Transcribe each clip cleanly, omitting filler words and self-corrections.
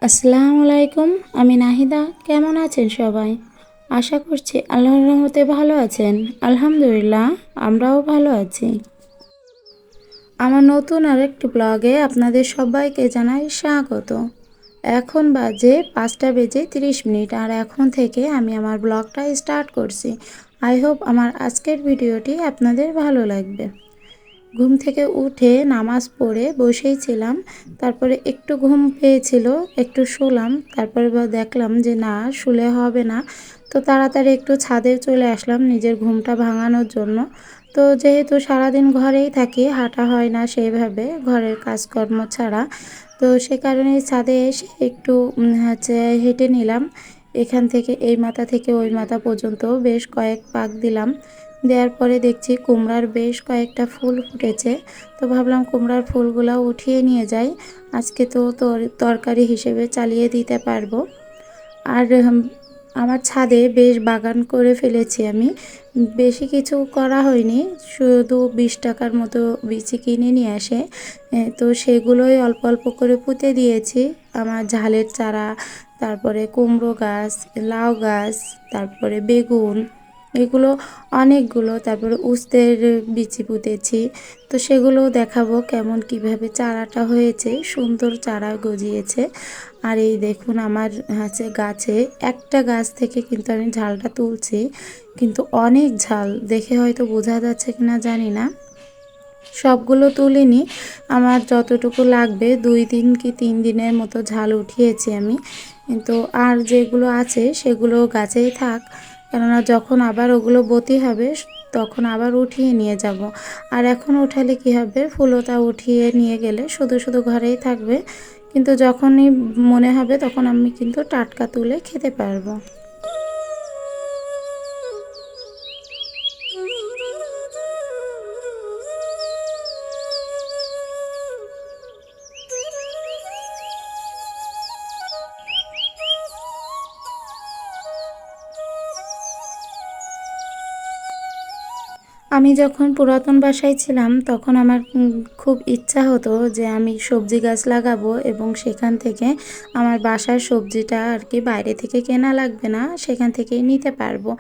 আসসালামু আলাইকুম। আমি নাহিদা। কেমন আছেন সবাই? আশা করছি আল্লাহর রহমতে ভালো আছেন। আলহামদুলিল্লাহ, আমরাও ভালো আছি। আমার নতুন আরেকটি ব্লগে আপনাদের সবাইকে জানাই স্বাগত। এখন বাজে 5:30 আর এখন থেকে আমি আমার ব্লগটা স্টার্ট করছি। আই হোপ আমার আজকের ভিডিওটি আপনাদের ভালো লাগবে। ঘুম থেকে উঠে নামাজ পড়ে বসেই ছিলাম। তারপরে একটু ঘুম পেয়েছিল, একটু শুলাম। তারপরে দেখলাম যে না, শুলে হবে না। তো তাড়াতাড়ি একটু ছাদে চলে আসলাম নিজের ঘুমটা ভাঙানোর জন্য। তো যেহেতু সারাদিন ঘরেই থাকি, হাঁটা হয় না সেইভাবে ঘরের কাজকর্ম ছাড়া, তো সে কারণে ছাদে এসে একটু হেঁটে নিলাম। এখান থেকে এই মাথা থেকে ওই মাথা পর্যন্ত বেশ কয়েক পাক দিলাম। দেওয়ার পরে দেখছি কুমড়ার বেশ কয়েকটা ফুল ফুটেছে। তো ভাবলাম কুমড়ার ফুলগুলো উঠিয়ে নিয়ে যাই, আজকে তো তরকারি হিসেবে চালিয়ে দিতে পারবো। আর আমার ছাদে বেশ বাগান করে ফেলেছি আমি। বেশি কিছু করা হয়নি, শুধু 20 টাকার মতো বিচি কিনে নিয়ে আসে, তো সেগুলোই অল্প অল্প করে পুঁতে দিয়েছি। আমার ঝালের চারা, তারপরে কুমড়ো গাছ, লাউ গাছ, তারপরে বেগুন, এগুলো অনেকগুলো। তারপরে উস্তের বিচি পুঁতেছি। তো সেগুলোও দেখাবো কেমন কিভাবে চারাটা হয়েছে, সুন্দর চারা গজিয়েছে। আর এই দেখুন আমার গাছে একটা গাছ থেকে কিন্তু আমি ঝালটা তুলছি, কিন্তু অনেক ঝাল, দেখে হয়তো বোঝা যাচ্ছে কিনা জানি না। সবগুলো তুলিনি, আমার যতটুকু লাগবে 2 দিন কি 3 দিনের মতো ঝাল উঠিয়েছি আমি। কিন্তু আর যেগুলো আছে সেগুলো গাছেই থাক, কেননা যখন আবার ওগুলো বতি হবে তখন আবার উঠিয়ে নিয়ে যাব। আর এখন উঠালে কি হবে, ফুলতা উঠিয়ে নিয়ে গেলে শুধু শুধু ঘরেই থাকবে, কিন্তু যখনই মনে হবে তখন আমি কিন্তু টাটকা তুলে খেতে পারবো। আমি যখন পুরাতন বাসায় ছিলাম তখন আমার খুব ইচ্ছা হতো যে আমি সবজি গাছ লাগাবো এবং সেখান থেকে আমার বাসার সবজিটা আর কি বাইরে থেকে কেনা লাগবে না, সেখান থেকেই নিতে পারবো।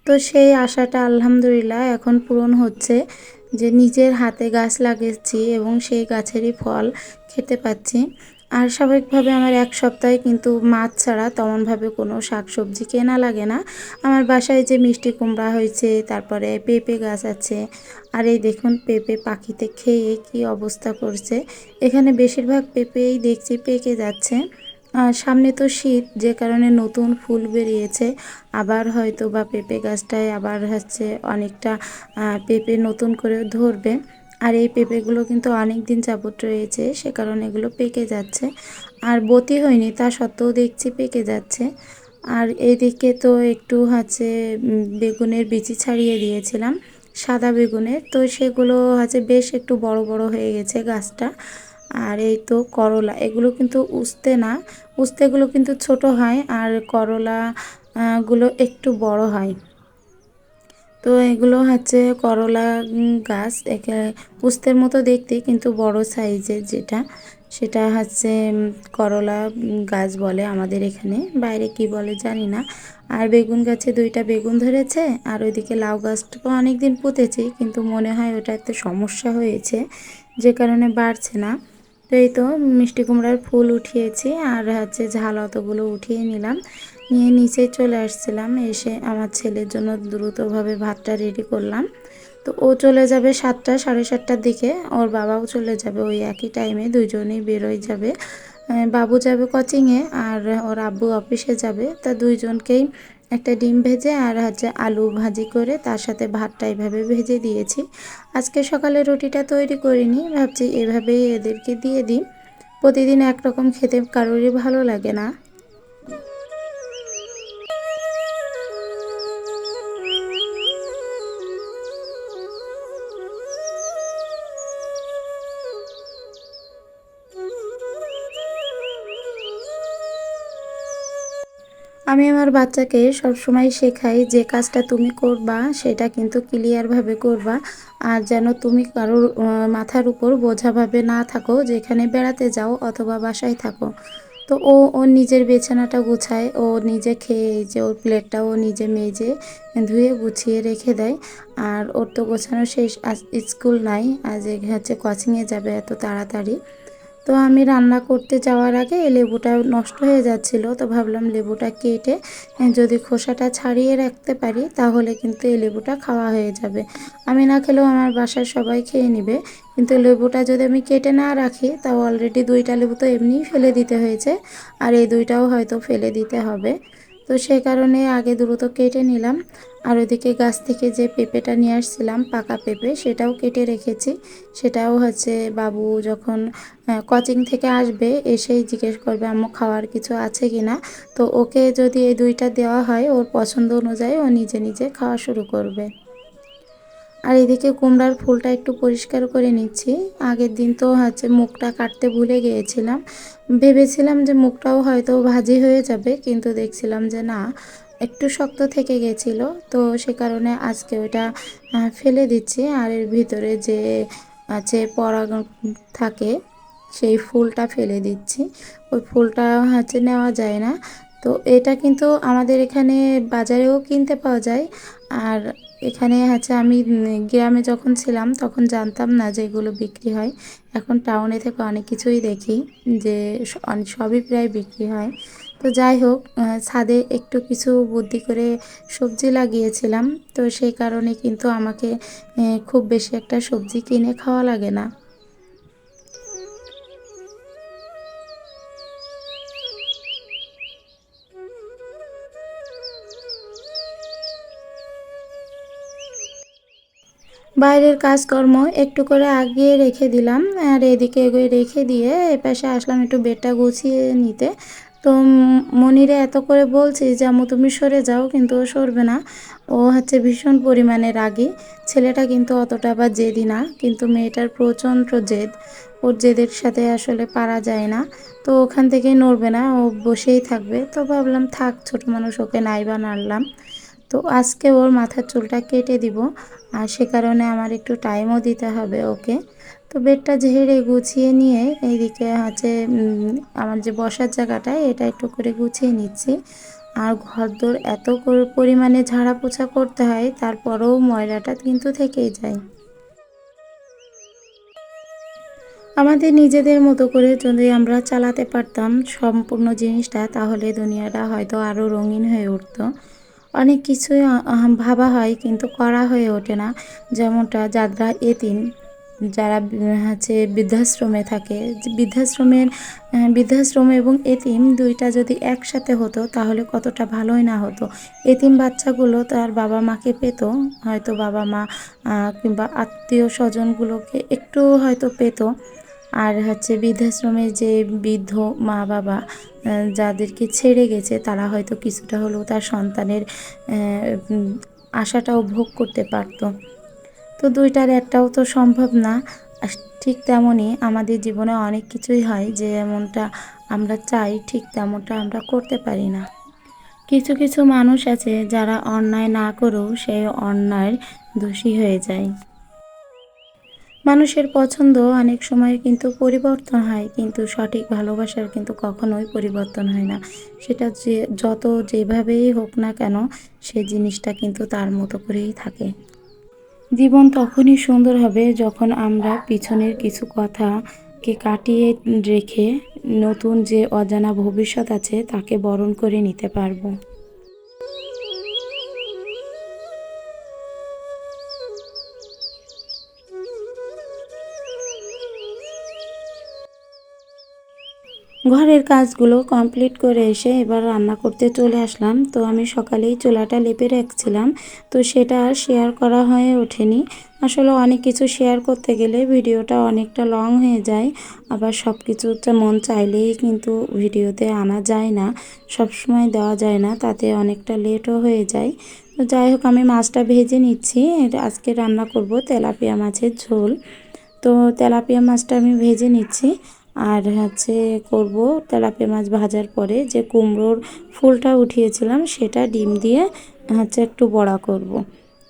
তো সেই আশাটা আলহামদুলিল্লাহ এখন পূরণ হচ্ছে, যে নিজের হাতে গাছ লাগিয়েছি এবং সেই গাছেরই ফল খেতে পাচ্ছি। আর স্বাভাবিকভাবে আমার এক সপ্তাহে কিন্তু মাছ ছাড়া তেমনভাবে কোনো শাকসবজি কেনা লাগে না। আমার বাসায় যে মিষ্টি কুমড়া হয়েছে, তারপরে পেঁপে গাছ আছে। আর এই দেখুন পেঁপে পাখিতে খেয়ে কি অবস্থা করছে। এখানে বেশিরভাগ পেঁপেই দেখছি পেকে যাচ্ছে। সামনে তো শীত, যে কারণে নতুন ফুল বেরিয়েছে। আবার হয়তো বা পেঁপে গাছটায় আবার অনেকটা পেঁপে নতুন করে ধরবে। আর এই পেঁপেগুলো কিন্তু অনেক দিন যাবত রয়েছে, সে কারণে এগুলো পেকে যাচ্ছে। আর বতি হয়নি তা সত্ত্বেও দেখছি পেকে যাচ্ছে। আর এইদিকে তো একটু বেগুনের বিচি ছাড়িয়ে দিয়েছিলাম, সাদা বেগুনের, তো সেগুলো বেশ একটু বড় বড় হয়ে গেছে গাছটা। আর এই তো করলা, এগুলো কিন্তু উস্তে না, উস্তেগুলো কিন্তু ছোট হয় আর করলা গুলো একটু বড় হয়। তো এগুলো করলা গাছ, একে উস্তের মতো দেখতে কিন্তু বড় সাইজের, যেটা সেটা করলা গাছ বলে আমাদের এখানে, বাইরে কি বলে জানি না। আর বেগুন গাছে 2টা বেগুন ধরেছে। আর ওইদিকে লাউ গাছটাও অনেক দিন পুঁতেছি, কিন্তু মনে হয় ওটা একটা সমস্যা হয়েছে, যে কারণে বাড়ছে না। তো এই তো মিষ্টি কুমড়ার ফুল উঠিয়েছি, আর ঝাল অতগুলো উঠিয়ে নিলাম, নিয়ে নিচে চলে আসছিলাম। এসে আমার ছেলের জন্য দ্রুতভাবে ভাতটা রেডি করলাম। তো ও চলে যাবে 7টা, 7:30টার দিকে, ওর বাবাও চলে যাবে ওই একই টাইমে, দুইজনেই বেরোয় যাবে। বাবু যাবে কোচিংয়ে আর ওর আব্বু অফিসে যাবে। তা দুইজনকেই একটা ডিম ভেজে আর আলু ভাজি করে তার সাথে ভাতটা এভাবে ভেজে দিয়েছি। আজকে সকালে রুটিটা তৈরি করিনি, ভাবছি এভাবেই এদেরকে দিয়ে দিই। প্রতিদিন একরকম খেতে কারোরই ভালো লাগে না। আমি আমার বাচ্চাকে সবসময় শেখাই যে কাজটা তুমি করবা সেটা কিন্তু ক্লিয়ারভাবে করবা। আর যেন তুমি কারোর মাথার উপর বোঝাভাবে না থাকো, যেখানে বেড়াতে যাও অথবা বাসায় থাকো। তো ওর নিজের বিছানাটা গুছায়, ও নিজে খেয়ে এই যে ওর প্লেটটা ও নিজে মেজে ধুয়ে গুছিয়ে রেখে দেয়। আর ওর তো গোছানো শেষ, আজ স্কুল নাই, আজ হচ্ছে কোচিংয়ে যাবে এত তাড়াতাড়ি। তো আমি রান্না করতে যাওয়ার আগে এই লেবুটা নষ্ট হয়ে যাচ্ছিল, তো ভাবলাম লেবুটা কেটে যদি খোসাটা ছাড়িয়ে রাখতে পারি তাহলে কিন্তু এই লেবুটা খাওয়া হয়ে যাবে। আমি না খেলেও আমার বাসার সবাই খেয়ে নেবে, কিন্তু লেবুটা যদি আমি কেটে না রাখি তাও অলরেডি 2টা লেবু তো এমনিই ফেলে দিতে হয়েছে, আর এই 2টাও হয়তো ফেলে দিতে হবে। তো সেই কারণে আগে দ্রুত কেটে নিলাম। আর ওইদিকে গাছ থেকে যে পেঁপেটা নিয়ে আসছিলাম পাকা পেঁপে, সেটাও কেটে রেখেছি। সেটাও হচ্ছে বাবু যখন কোচিং থেকে আসবে এসেই জিজ্ঞেস করবে আম্মু খাওয়ার কিছু আছে কি না। তো ওকে যদি এই 2টা দেওয়া হয় ওর পছন্দ অনুযায়ী ও নিজে নিজে খাওয়া শুরু করবে। আর এদিকে কুমড়ার ফুলটা একটু পরিষ্কার করে নিচ্ছি। আগের দিন তো হচ্ছে মুখটা কাটতে ভুলে গিয়েছিলাম, ভেবেছিলাম যে মুখটাও হয়তো ভাজি হয়ে যাবে, কিন্তু দেখছিলাম যে না, একটু শক্ত থেকে গেছিলো। তো সে কারণে আজকে ওইটা ফেলে দিচ্ছি। আর এর ভিতরে যে আছে পরাগ থাকে সেই ফুলটা ফেলে দিচ্ছি। ওই ফুলটা হচ্ছে নেওয়া যায় না। তো এটা কিন্তু আমাদের এখানে বাজারেও কিনতে পাওয়া যায়। আর এখানে হচ্ছে আমি গ্রামে যখন ছিলাম তখন জানতাম না যে এগুলো বিক্রি হয়। এখন টাউনে থেকে অনেক কিছুই দেখি যে সবই প্রায় বিক্রি হয়। তো যাই হোক, ছাদে একটু কিছু বুদ্ধি করে সবজি লাগিয়েছিলাম, তো সেই কারণে কিন্তু আমাকে খুব বেশি একটা সবজি কিনে খাওয়া লাগে না। বাইরের কাজকর্ম একটু করে আগিয়ে রেখে দিলাম, আর এদিকে এগিয়ে রেখে দিয়ে এপাশে আসলাম একটু বেডটা গুছিয়ে নিতে। তো মনিরে এত করে বলছি যে আম্মু তুমি সরে যাও, কিন্তু ও সরবে না। ও হচ্ছে ভীষণ পরিমাণে রাগী। ছেলেটা কিন্তু অতটা বা জেদি না, কিন্তু মেয়েটার প্রচণ্ড জেদ। ওর জেদের সাথে আসলে পারা যায় না। তো ওখান থেকে নড়বে না, ও বসেই থাকবে। তো ভাবলাম থাক, ছোটো মানুষ, ওকে নাইবা নাড়লাম। তো আজকে ওর মাথার চুলটা কেটে দিব, আর সে কারণে আমার একটু টাইমও দিতে হবে ওকে। তো বেডটা ঝেড়ে গুছিয়ে নিয়ে এইদিকে হচ্ছে আমার যে বসার জায়গাটা এটা একটু করে গুছিয়ে নিচ্ছি। আর ঘরদোর এত পরিমাণে ঝাড়া পোছা করতে হয়, তারপরেও ময়লাটা কিন্তু থেকেই যায়। আমাদের নিজেদের মতো করে যদি আমরা চালাতে পারতাম সম্পূর্ণ জিনিসটা, তাহলে দুনিয়াটা হয়তো আরও রঙিন হয়ে উঠতো। অনেক কিছুই ভাবা হয় কিন্তু করা হয়ে ওঠে না। যেমনটা যারা এতিম, যারা হচ্ছে বৃদ্ধাশ্রমে থাকে, বৃদ্ধাশ্রম এবং এতিম 2টা যদি একসাথে হতো তাহলে কতটা ভালোই না হতো। এতিম বাচ্চাগুলো তার বাবা মাকে পেত, হয়তো বাবা মা কিংবা আত্মীয় স্বজনগুলোকে একটু হয়তো পেত। আর হচ্ছে বৃদ্ধাশ্রমের যে বৃদ্ধ মা বাবা যাদেরকে ছেড়ে গেছে, তারা হয়তো কিছুটা হলেও তার সন্তানের আশাটাও ভোগ করতে পারত। তো 2টার একটাও তো সম্ভব না। আর ঠিক তেমনই আমাদের জীবনে অনেক কিছুই হয় যে এমনটা আমরা চাই, ঠিক তেমনটা আমরা করতে পারি না। কিছু কিছু মানুষ আছে যারা অন্যায় না করেও সেই অন্যায়ের দোষী হয়ে যায়। মানুষের পছন্দ অনেক সময় কিন্তু পরিবর্তন হয়, কিন্তু সঠিক ভালোবাসার কিন্তু কখনোই পরিবর্তন হয় না। সেটা যে যত যেভাবেই হোক না কেন, সে জিনিসটা কিন্তু তার মতো করেই থাকে। জীবন তখনই সুন্দর হবে যখন আমরা পিছনের কিছু কথাকে কাটিয়ে রেখে নতুন যে অজানা ভবিষ্যৎ আছে তাকে বরণ করে নিতে পারবো। ঘরের কাজগুলো কমপ্লিট করে এসে এবার রান্না করতে চলে আসলাম। তো আমি সকালেই চুলাটা লেপে রাখছিলাম, তো সেটা আর শেয়ার করা হয়ে ওঠেনি। আসলে অনেক কিছু শেয়ার করতে গেলে ভিডিওটা অনেকটা লং হয়ে যায়, আবার সব কিছুটা মন চাইলেই কিন্তু ভিডিওতে আনা যায় না, সব সময় দেওয়া যায় না, তাতে অনেকটা লেটও হয়ে যায়। তো যাই হোক, আমি মাছটা ভেজে নিচ্ছি। আজকে রান্না করব তেলাপিয়া মাছের ঝোল। তো তেলাপিয়া মাছটা আমি ভেজে নিচ্ছি। আর হচ্ছে করব তেলাপিয়া মাছ ভাজার পরে যে কুমড়োর ফুলটা উঠিয়েছিলাম সেটা ডিম দিয়ে হচ্ছে একটু বড়া করব।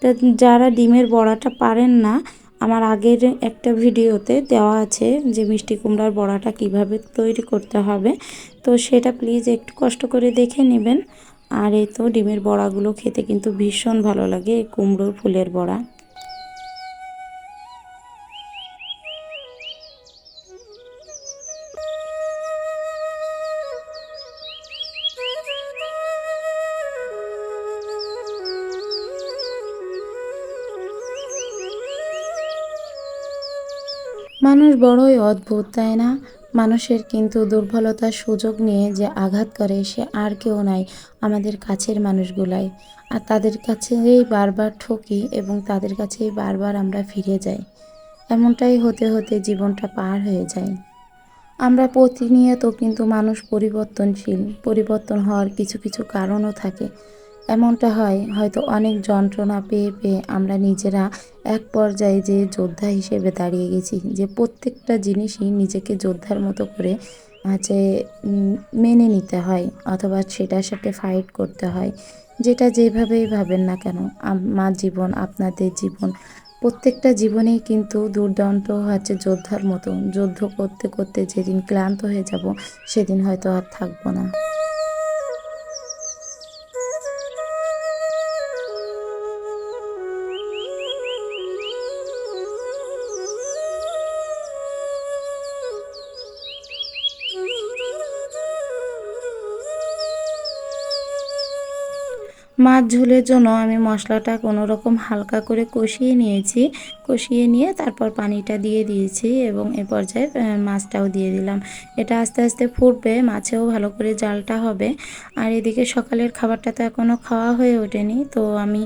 তো যারা ডিমের বড়াটা পারেন না, আমার আগের একটা ভিডিওতে দেওয়া আছে যে মিষ্টি কুমড়ার বড়াটা কিভাবে তৈরি করতে হবে, তো সেটা প্লিজ একটু কষ্ট করে দেখে নেবেন। আর এই তো ডিমের বড়াগুলো খেতে কিন্তু ভীষণ ভালো লাগে, এই কুমড়োর ফুলের বড়া। মানুষ বড়ই অদ্ভুত, তাই না? মানুষের কিন্তু দুর্বলতার সুযোগ নিয়ে যে আঘাত করে সে আর কেউ নাই, আমাদের কাছের মানুষগুলাই। আর তাদের কাছেই বারবার ঠকি এবং তাদের কাছেই বারবার আমরা ফিরে যাই। এমনটাই হতে হতে জীবনটা পার হয়ে যায়। আমরা প্রতিনিয়ত কিন্তু মানুষ পরিবর্তনশীল, পরিবর্তন হওয়ার কিছু কিছু কারণও থাকে। এমনটা হয় হয়তো অনেক যন্ত্রণা পেয়ে পেয়ে আমরা নিজেরা এক পর্যায়ে যে যোদ্ধা হিসেবে দাঁড়িয়ে গেছি, যে প্রত্যেকটা জিনিসই নিজেকে যোদ্ধার মতো করে হচ্ছে মেনে নিতে হয়, অথবা সেটার সাথে ফাইট করতে হয়। যেটা যেভাবেই ভাবেন না কেন, আমার জীবন, আপনাদের জীবন, প্রত্যেকটা জীবনেই কিন্তু দুর্দান্ত হচ্ছে যোদ্ধার মতো। যুদ্ধ করতে করতে যেদিন ক্লান্ত হয়ে যাব সেদিন হয়তো আর থাকবো না। মাছ ঝোলের জন্য আমি মশলাটা কোনো রকম হালকা করে কষিয়ে নিয়েছি। কষিয়ে নিয়ে তারপর পানিটা দিয়ে দিয়েছি এবং এ পর্যায়ে মাছটাও দিয়ে দিলাম। এটা আস্তে আস্তে ফুটবে, মাছেও ভালো করে জালটা হবে। আর এদিকে সকালের খাবারটা তো এখনও খাওয়া হয়ে ওঠেনি, তো আমি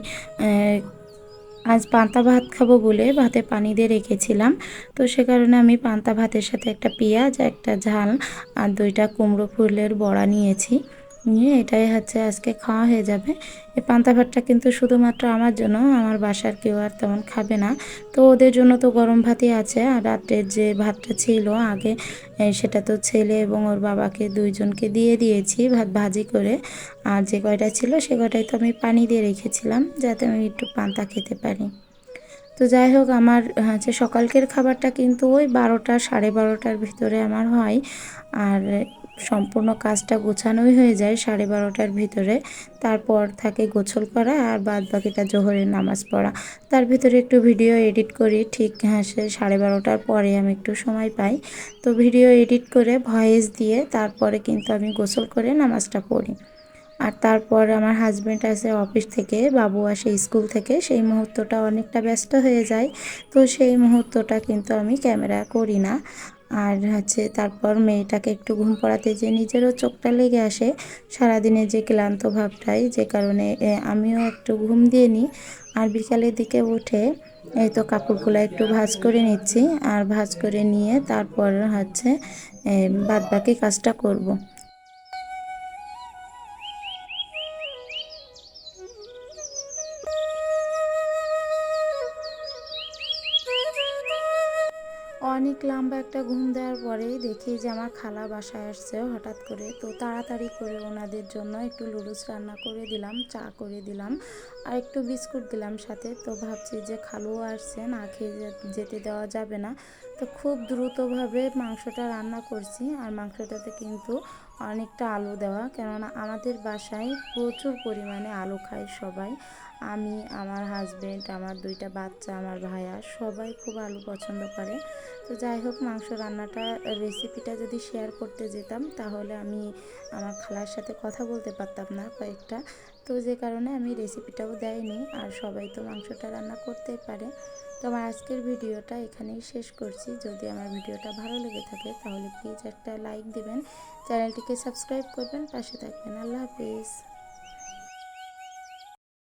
আজ পান্তা ভাত খাবো বলে ভাতে পানি দিয়ে রেখেছিলাম। তো সে কারণে আমি পান্তা ভাতের সাথে একটা পেঁয়াজ, একটা ঝাল আর 2টা কুমড়ো ফুলের বড়া নিয়েছি। নিয়ে এটাই হচ্ছে আজকে খাওয়া হয়ে যাবে। এই পান্তা ভাতটা কিন্তু শুধুমাত্র আমার জন্য, আমার বাসার কেউ আর তেমন খাবে না। তো ওদের জন্য তো গরম ভাতই আছে, আর রাত্রের যে ভাতটা ছিল আগে সেটা তো ছেলে এবং ওর বাবাকে দুইজনকে দিয়ে দিয়েছি ভাত ভাজি করে। আর যে কয়টা ছিল সে কয়টাই তো আমি পানি দিয়ে রেখেছিলাম যাতে আমি একটু পান্তা খেতে পারি। তো যাই হোক, আমার হচ্ছে সকালকের খাবারটা কিন্তু ওই 12টা 12:30টার ভিতরে আমার হয়। আর সম্পূর্ণ কাজটা গোছানোই হয়ে যায় 12:30টার ভিতরে। তারপর থাকে গোসল করা আর বাদ বাকিটা জোহরের নামাজ পড়া। তার ভিতরে একটু ভিডিও এডিট করি, ঠিক হ্যাঁ সে 12:30টার পরে আমি একটু সময় পাই। তো ভিডিও এডিট করে ভয়েস দিয়ে তারপরে কিন্তু আমি গোসল করে নামাজটা পড়ি। আর তারপর আমার হাজব্যান্ড আসে অফিস থেকে, বাবু আসে স্কুল থেকে, সেই মুহূর্তটা অনেকটা ব্যস্ত হয়ে যায়। তো সেই মুহূর্তটা কিন্তু আমি ক্যামেরা করি না। আর হচ্ছে তারপর মেয়েটাকে একটু ঘুম পাড়াতে যে নিজেরও চোখটা লেগে আসে সারাদিনের যে ক্লান্ত ভাবটাই, যে কারণে আমিও একটু ঘুম দিয়ে নিই। আর বিকালের দিকে উঠে এই তো কাপড়গুলো একটু ভাঁজ করে নিচ্ছি, আর ভাঁজ করে নিয়ে তারপর হচ্ছে বাদ বাকি কাজটা করব। অনেক লম্বা একটা ঘুম দেওয়ার পরেই দেখি যে আমার খালা বাসায় আসছে হঠাৎ করে। তো তাড়াতাড়ি করে ওনাদের জন্য একটু লুডুস রান্না করে দিলাম, চা করে দিলাম আর একটু বিস্কুট দিলাম সাথে। তো ভাবছি যে খালুও আসছে, না খেয়ে যেতে দেওয়া যাবে না। তো খুব দ্রুতভাবে মাংসটা রান্না করছি, আর মাংসটাতে কিন্তু অনেকটা আলু দেওয়া, কেননা আমাদের বাসায় প্রচুর পরিমাণে আলু খায় সবাই। আমি, আমার হাজব্যান্ড, আমার 2টা বাচ্চা, আমার ভাইয়া, সবাই খুব আলু পছন্দ করে। তো যাই হোক, মাংস রান্নাটা রেসিপিটা যদি শেয়ার করতে যেতাম তাহলে আমি আমার খালার সাথে কথা বলতে পারতাম না কয়েকটা। তো যে কারণে আমি রেসিপিটাও দেয়নি, আর সবাই তো মাংসটা রান্না করতেই পারে। তো আমার আজকের ভিডিওটা এখানেই শেষ করছি। যদি আমার ভিডিওটা ভালো লেগে থাকে তাহলে প্লিজ একটা লাইক দিবেন, চ্যানেলটিকে সাবস্ক্রাইব করবেন, পাশে থাকবেন। আল্লাহ হাফিজ।